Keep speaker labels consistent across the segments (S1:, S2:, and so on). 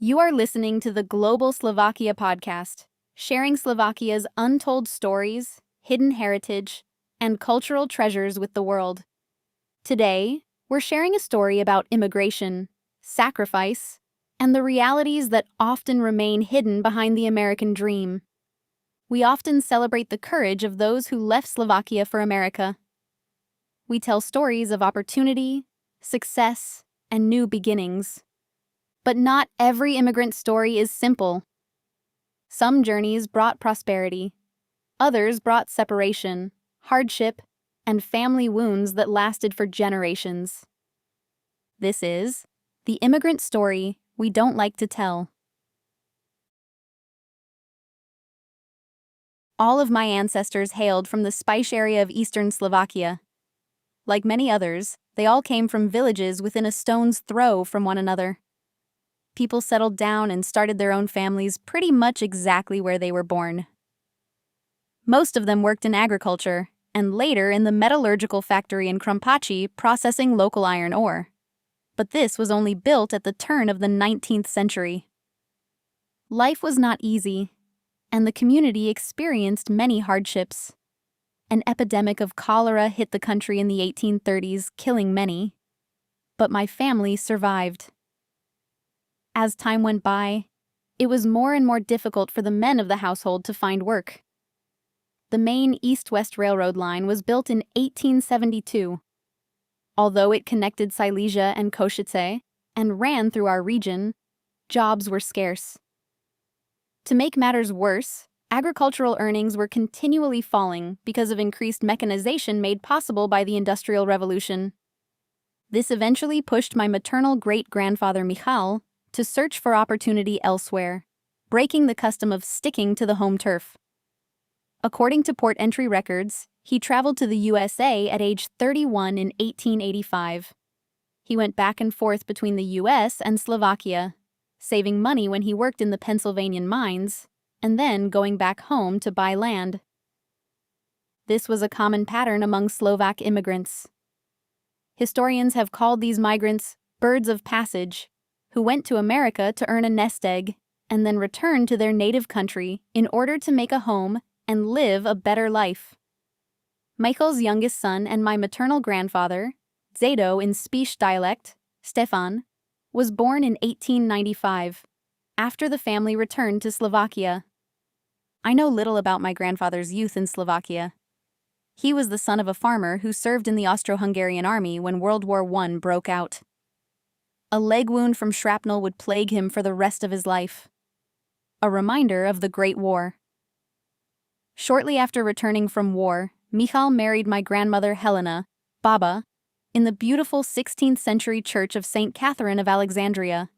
S1: You are listening to the Global Slovakia podcast, sharing Slovakia's untold stories, hidden heritage, and cultural treasures with the world. Today, we're sharing a story about immigration, sacrifice, and the realities that often remain hidden behind the American dream. We often celebrate the courage of those who left Slovakia for America. We tell stories of opportunity, success, and new beginnings. But not every immigrant story is simple. Some journeys brought prosperity. Others brought separation, hardship, and family wounds that lasted for generations. This is the immigrant story we don't like to tell. All of my ancestors hailed from the Spice area of eastern Slovakia. Like many others, they all came from villages within a stone's throw from one another. People settled down and started their own families pretty much exactly where they were born. Most of them worked in agriculture, and later in the metallurgical factory in Kopanic processing local iron ore. But this was only built at the turn of the 19th century. Life was not easy, and the community experienced many hardships. An epidemic of cholera hit the country in the 1830s, killing many. But my family survived. As time went by, it was more and more difficult for the men of the household to find work. The main east-west railroad line was built in 1872. Although it connected Silesia and Košice and ran through our region, jobs were scarce. To make matters worse, agricultural earnings were continually falling because of increased mechanization made possible by the Industrial Revolution. This eventually pushed my maternal great-grandfather Michal to search for opportunity elsewhere, breaking the custom of sticking to the home turf. According to port entry records, he traveled to the USA at age 31 in 1885. He went back and forth between the US and Slovakia, saving money when he worked in the Pennsylvanian mines, and then going back home to buy land. This was a common pattern among Slovak immigrants. Historians have called these migrants birds of passage, who went to America to earn a nest egg and then returned to their native country in order to make a home and live a better life. Michal's youngest son and my maternal grandfather, Zado in Spiš dialect, Stefan, was born in 1895, after the family returned to Slovakia. I know little about my grandfather's youth in Slovakia. He was the son of a farmer who served in the Austro-Hungarian army when World War I broke out. A leg wound from shrapnel would plague him for the rest of his life. A reminder of the Great War. Shortly after returning from war, Michal married my grandmother Helena, Baba, in the beautiful 16th century church of St. Catherine of Alexandria,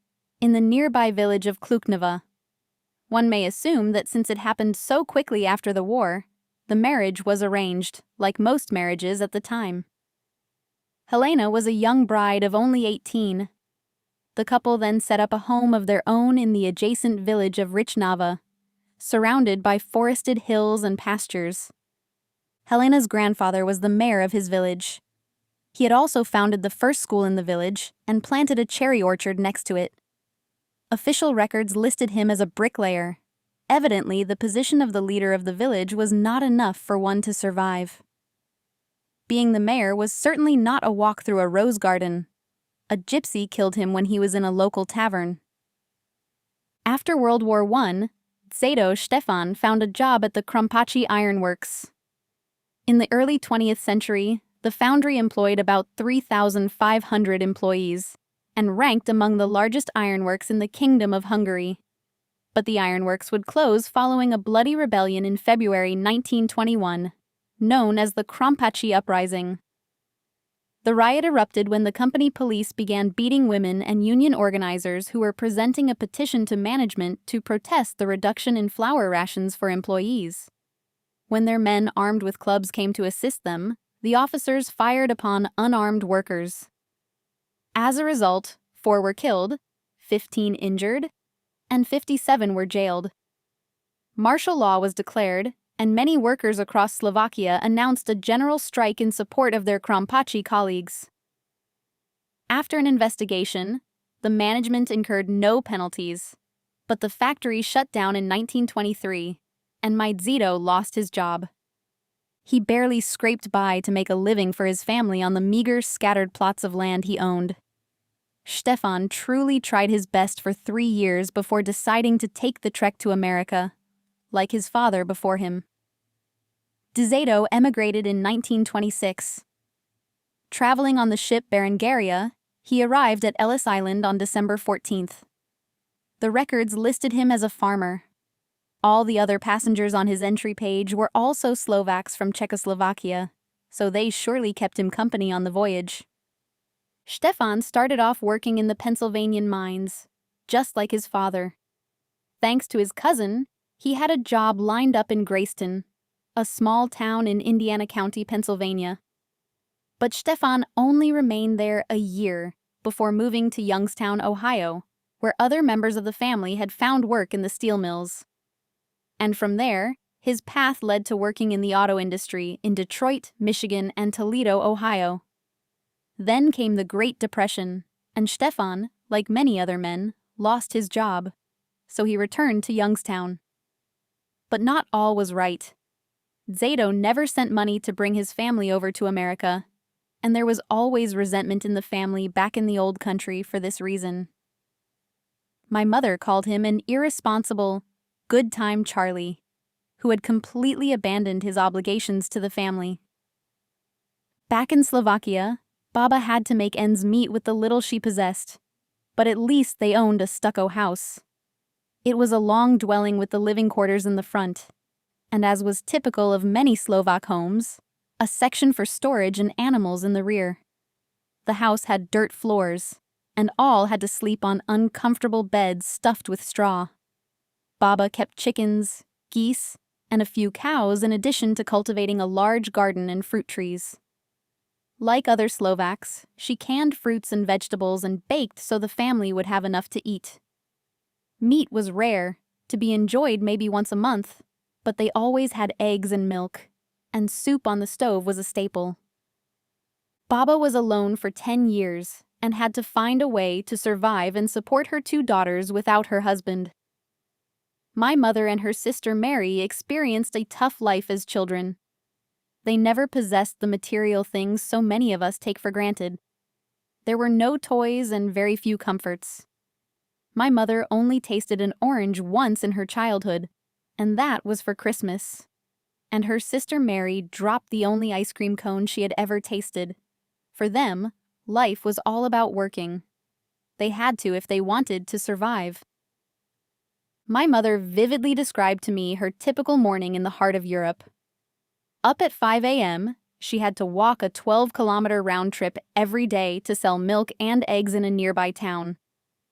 S1: in the nearby village of Klukneva. One may assume that since it happened so quickly after the war, the marriage was arranged, like most marriages at the time. Helena was a young bride of only 18. The couple then set up a home of their own in the adjacent village of Richnava, surrounded by forested hills and pastures. Helena's grandfather was the mayor of his village. He had also founded the first school in the village and planted a cherry orchard next to it. Official records listed him as a bricklayer. Evidently, the position of the leader of the village was not enough for one to survive. Being the mayor was certainly not a walk through a rose garden. A gypsy killed him when he was in a local tavern. After World War I, Zado Stefan found a job at the Kopanic Ironworks. In the early 20th century, the foundry employed about 3,500 employees and ranked among the largest ironworks in the Kingdom of Hungary. But the ironworks would close following a bloody rebellion in February 1921, known as the Kopanic Uprising. The riot erupted when the company police began beating women and union organizers who were presenting a petition to management to protest the reduction in flour rations for employees. When their men armed with clubs came to assist them, the officers fired upon unarmed workers. As a result, 4 were killed, 15 injured, and 57 were jailed. Martial law was declared, and many workers across Slovakia announced a general strike in support of their Kopanic colleagues. After an investigation, The management incurred no penalties, but the factory shut down in 1923, and Maidzito lost his job. He barely scraped by to make a living for his family on the meager, scattered plots of land he owned. Stefan truly tried his best for 3 years before deciding to take the trek to America, like his father before him. Dzado emigrated in 1926. Traveling on the ship Berengaria, he arrived at Ellis Island on December 14th. The records listed him as a farmer. All the other passengers on his entry page were also Slovaks from Czechoslovakia, so they surely kept him company on the voyage. Stefan started off working in the Pennsylvanian mines, just like his father. Thanks to his cousin, he had a job lined up in Grayston, a small town in Indiana County, Pennsylvania. But Stefan only remained there a year before moving to Youngstown, Ohio, where other members of the family had found work in the steel mills. And from there, his path led to working in the auto industry in Detroit, Michigan, and Toledo, Ohio. Then came the Great Depression, and Stefan, like many other men, lost his job, so he returned to Youngstown. But not all was right. Dzado never sent money to bring his family over to America, and there was always resentment in the family back in the old country for this reason. My mother called him an irresponsible, good-time Charlie, who had completely abandoned his obligations to the family. Back in Slovakia, Baba had to make ends meet with the little she possessed, but at least they owned a stucco house. It was a long dwelling with the living quarters in the front, and as was typical of many Slovak homes, a section for storage and animals in the rear. The house had dirt floors, and all had to sleep on uncomfortable beds stuffed with straw. Baba kept chickens, geese, and a few cows in addition to cultivating a large garden and fruit trees. Like other Slovaks, she canned fruits and vegetables and baked so the family would have enough to eat. Meat was rare, to be enjoyed maybe once a month, but they always had eggs and milk, and soup on the stove was a staple. Baba was alone for 10 years and had to find a way to survive and support her 2 daughters without her husband. My mother and her sister Mary experienced a tough life as children. They never possessed the material things so many of us take for granted. There were no toys and very few comforts. My mother only tasted an orange once in her childhood, and that was for Christmas. And her sister Mary dropped the only ice cream cone she had ever tasted. For them, life was all about working. They had to if they wanted to survive. My mother vividly described to me her typical morning in the heart of Europe. Up at 5 a.m., she had to walk a 12-kilometer round trip every day to sell milk and eggs in a nearby town,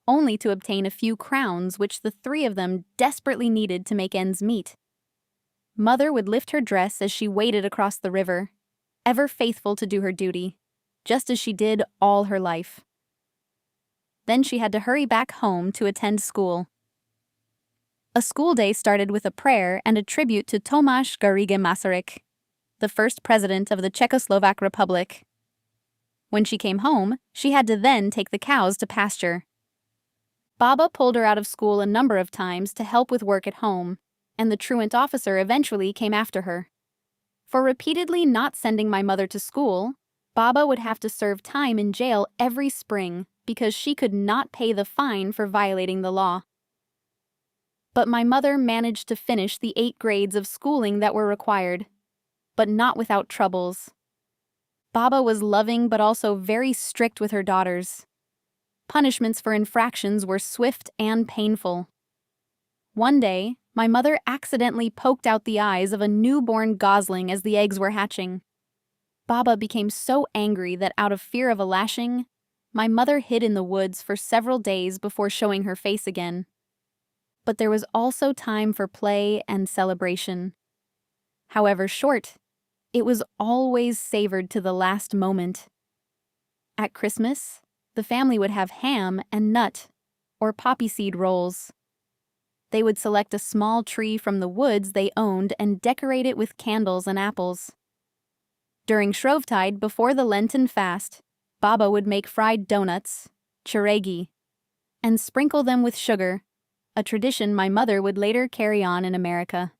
S1: only to obtain a few crowns which the 3 of them desperately needed to make ends meet. Mother would lift her dress as she waded across the river, ever faithful to do her duty, just as she did all her life. Then she had to hurry back home to attend school. A school day started with a prayer and a tribute to Tomáš Garrigue Masaryk, the first president of the Czechoslovak Republic. When she came home, she had to then take the cows to pasture. Baba pulled her out of school a number of times to help with work at home, and the truant officer eventually came after her. For repeatedly not sending my mother to school, Baba would have to serve time in jail every spring because she could not pay the fine for violating the law. But my mother managed to finish the 8 grades of schooling that were required, but not without troubles. Baba was loving but also very strict with her daughters. Punishments for infractions were swift and painful. One day, my mother accidentally poked out the eyes of a newborn gosling as the eggs were hatching. Baba became so angry that out of fear of a lashing, my mother hid in the woods for several days before showing her face again. But there was also time for play and celebration. However short, it was always savored to the last moment. At Christmas, the family would have ham and nut, or poppy seed rolls. They would select a small tree from the woods they owned and decorate it with candles and apples. During Shrovetide, before the Lenten fast, Baba would make fried donuts, chiregi, and sprinkle them with sugar, a tradition my mother would later carry on in America.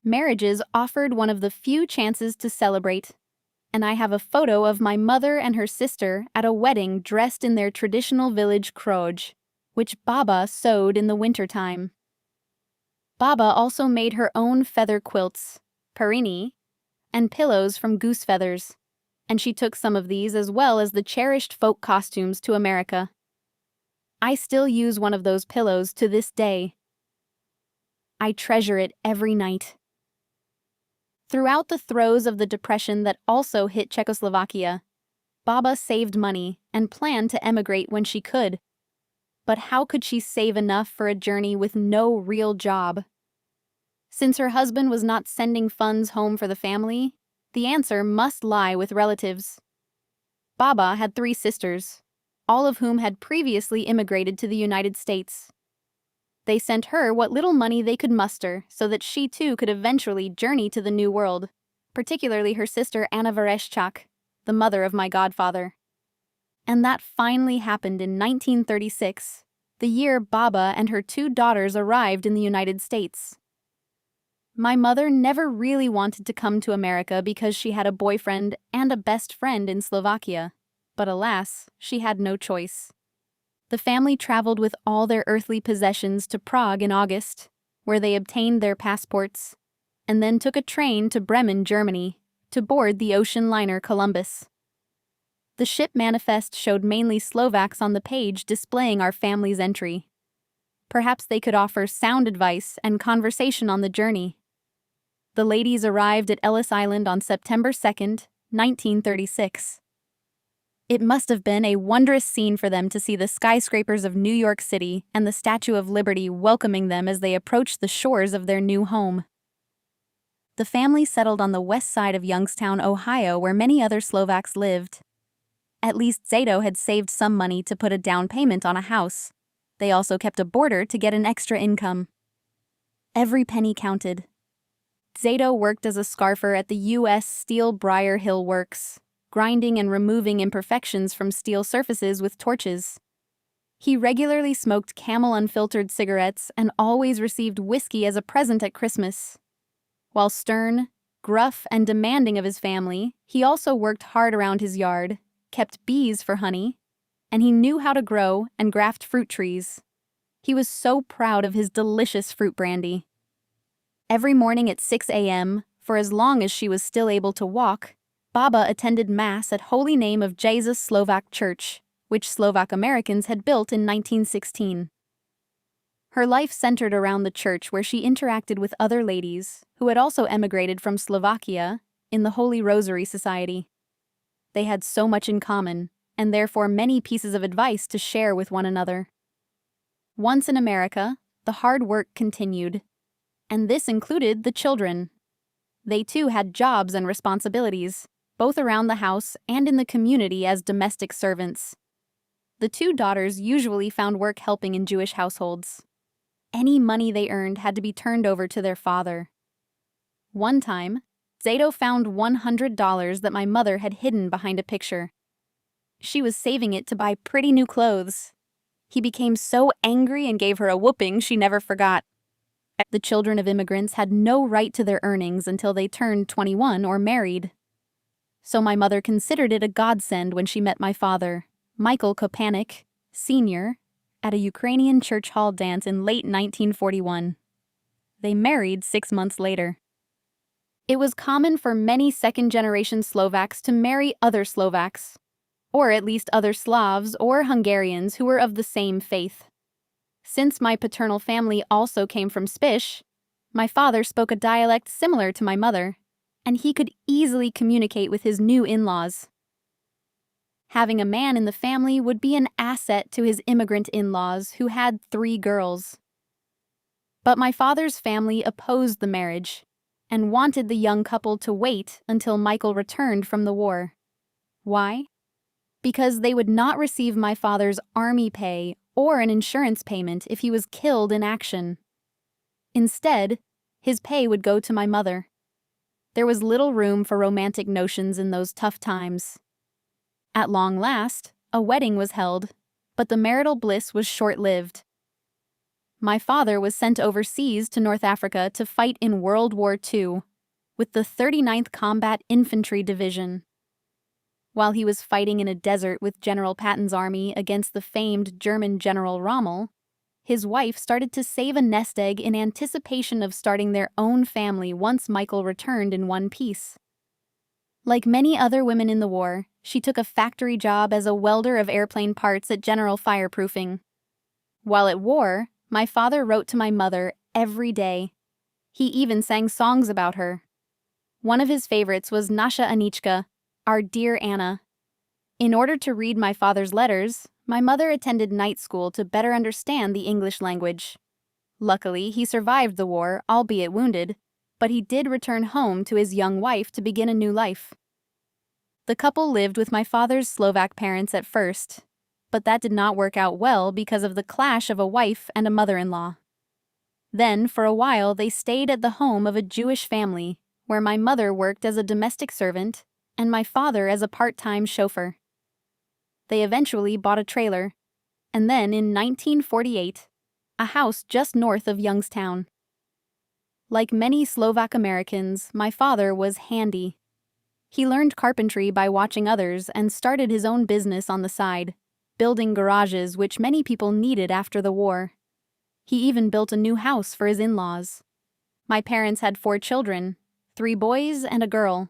S1: Marriages offered one of the few chances to celebrate, and I have a photo of my mother and her sister at a wedding dressed in their traditional village kroj, which Baba sewed in the wintertime. Baba also made her own feather quilts, parini, and pillows from goose feathers, and she took some of these as well as the cherished folk costumes to America. I still use one of those pillows to this day. I treasure it every night. Throughout the throes of the depression that also hit Czechoslovakia, Baba saved money and planned to emigrate when she could. But how could she save enough for a journey with no real job? Since her husband was not sending funds home for the family, the answer must lie with relatives. Baba had 3 sisters, all of whom had previously immigrated to the United States. They sent her what little money they could muster so that she too could eventually journey to the New World, particularly her sister Anna Vereshchak, the mother of my godfather. And that finally happened in 1936, the year Baba and her 2 daughters arrived in the United States. My mother never really wanted to come to America because she had a boyfriend and a best friend in Slovakia, but alas, she had no choice. The family traveled with all their earthly possessions to Prague in August, where they obtained their passports, and then took a train to Bremen, Germany, to board the ocean liner Columbus. The ship manifest showed mainly Slovaks on the page displaying our family's entry. Perhaps they could offer sound advice and conversation on the journey. The ladies arrived at Ellis Island on September 2nd, 1936. It must have been a wondrous scene for them to see the skyscrapers of New York City and the Statue of Liberty welcoming them as they approached the shores of their new home. The family settled on the west side of Youngstown, Ohio, where many other Slovaks lived. At least Zato had saved some money to put a down payment on a house. They also kept a boarder to get an extra income. Every penny counted. Zato worked as a scarfer at the U.S. Steel Briar Hill Works, grinding and removing imperfections from steel surfaces with torches. He regularly smoked Camel unfiltered cigarettes and always received whiskey as a present at Christmas. While stern, gruff, and demanding of his family, he also worked hard around his yard, kept bees for honey, and he knew how to grow and graft fruit trees. He was so proud of his delicious fruit brandy. Every morning at 6 a.m., for as long as she was still able to walk, Baba attended Mass at Holy Name of Jesus Slovak Church, which Slovak Americans had built in 1916. Her life centered around the church where she interacted with other ladies who had also emigrated from Slovakia in the Holy Rosary Society. They had so much in common, and therefore many pieces of advice to share with one another. Once in America, the hard work continued, and this included the children. They too had jobs and responsibilities, both around the house and in the community as domestic servants. The 2 daughters usually found work helping in Jewish households. Any money they earned had to be turned over to their father. One time, Zato found $100 that my mother had hidden behind a picture. She was saving it to buy pretty new clothes. He became so angry and gave her a whooping she never forgot. The children of immigrants had no right to their earnings until they turned 21 or married. So my mother considered it a godsend when she met my father, Michael Kopanic Jr., at a Ukrainian church hall dance in late 1941. They married 6 months later. It was common for many second-generation Slovaks to marry other Slovaks, or at least other Slavs or Hungarians who were of the same faith. Since my paternal family also came from Spiš, my father spoke a dialect similar to my mother, and he could easily communicate with his new in-laws. Having a man in the family would be an asset to his immigrant in-laws who had 3 girls. But my father's family opposed the marriage and wanted the young couple to wait until Michael returned from the war. Why? Because they would not receive my father's army pay or an insurance payment if he was killed in action. Instead, his pay would go to my mother. There was little room for romantic notions in those tough times. At long last, a wedding was held, but the marital bliss was short-lived. My father was sent overseas to North Africa to fight in World War II with the 39th Combat Infantry Division. While he was fighting in a desert with General Patton's army against the famed German General Rommel, his wife started to save a nest egg in anticipation of starting their own family once Michael returned in one piece. Like many other women in the war, she took a factory job as a welder of airplane parts at General Fireproofing. While at war, my father wrote to my mother every day. He even sang songs about her. One of his favorites was Nasha Anichka, our dear Anna. In order to read my father's letters, my mother attended night school to better understand the English language. Luckily, he survived the war, albeit wounded, but he did return home to his young wife to begin a new life. The couple lived with my father's Slovak parents at first, but that did not work out well because of the clash of a wife and a mother-in-law. Then, for a while, they stayed at the home of a Jewish family, where my mother worked as a domestic servant and my father as a part-time chauffeur. They eventually bought a trailer, and then in 1948, a house just north of Youngstown. Like many Slovak Americans, my father was handy. He learned carpentry by watching others and started his own business on the side, building garages which many people needed after the war. He even built a new house for his in-laws. My parents had 4 children, 3 boys and a girl.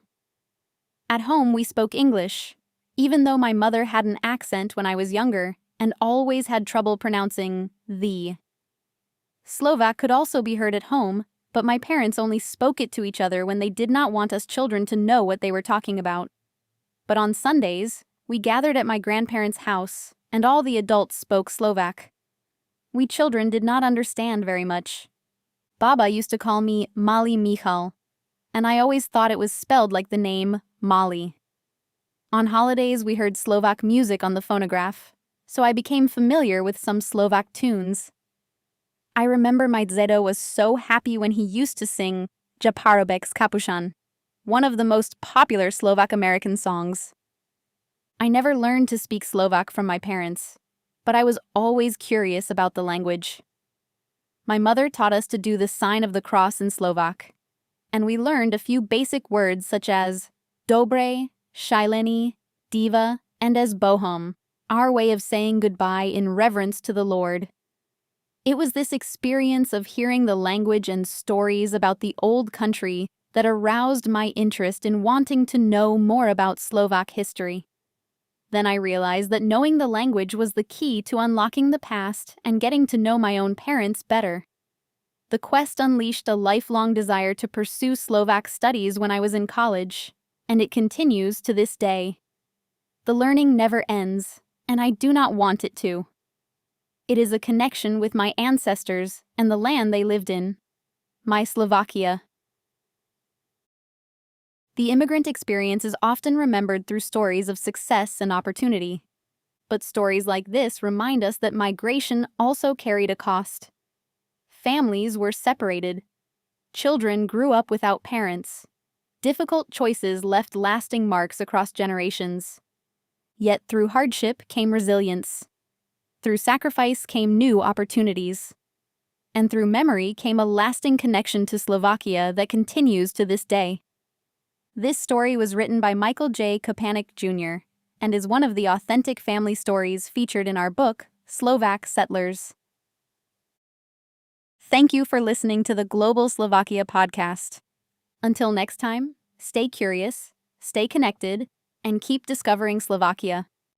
S1: At home we spoke English, even though my mother had an accent when I was younger and always had trouble pronouncing the. Slovak could also be heard at home, but my parents only spoke it to each other when they did not want us children to know what they were talking about. But on Sundays, we gathered at my grandparents' house, and all the adults spoke Slovak. We children did not understand very much. Baba used to call me Mali Michal, and I always thought it was spelled like the name Mali. On holidays, we heard Slovak music on the phonograph, so I became familiar with some Slovak tunes. I remember my Zedo was so happy when he used to sing Japarobek's Kapushan, one of the most popular Slovak American songs. I never learned to speak Slovak from my parents, but I was always curious about the language. My mother taught us to do the sign of the cross in Slovak, and we learned a few basic words such as dobre, shileni, diva, and as bohom, our way of saying goodbye in reverence to the Lord. It was this experience of hearing the language and stories about the old country that aroused my interest in wanting to know more about Slovak history. Then I realized that knowing the language was the key to unlocking the past and getting to know my own parents better. The quest unleashed a lifelong desire to pursue Slovak studies when I was in college, and it continues to this day. The learning never ends, and I do not want it to. It is a connection with my ancestors and the land they lived in, my Slovakia. The immigrant experience is often remembered through stories of success and opportunity. But stories like this remind us that migration also carried a cost. Families were separated. Children grew up without parents. Difficult choices left lasting marks across generations. Yet through hardship came resilience. Through sacrifice came new opportunities. And through memory came a lasting connection to Slovakia that continues to this day. This story was written by Michael J. Kopanic Jr. and is one of the authentic family stories featured in our book, Slovak Settlers. Thank you for listening to the Global Slovakia podcast. Until next time, stay curious, stay connected, and keep discovering Slovakia.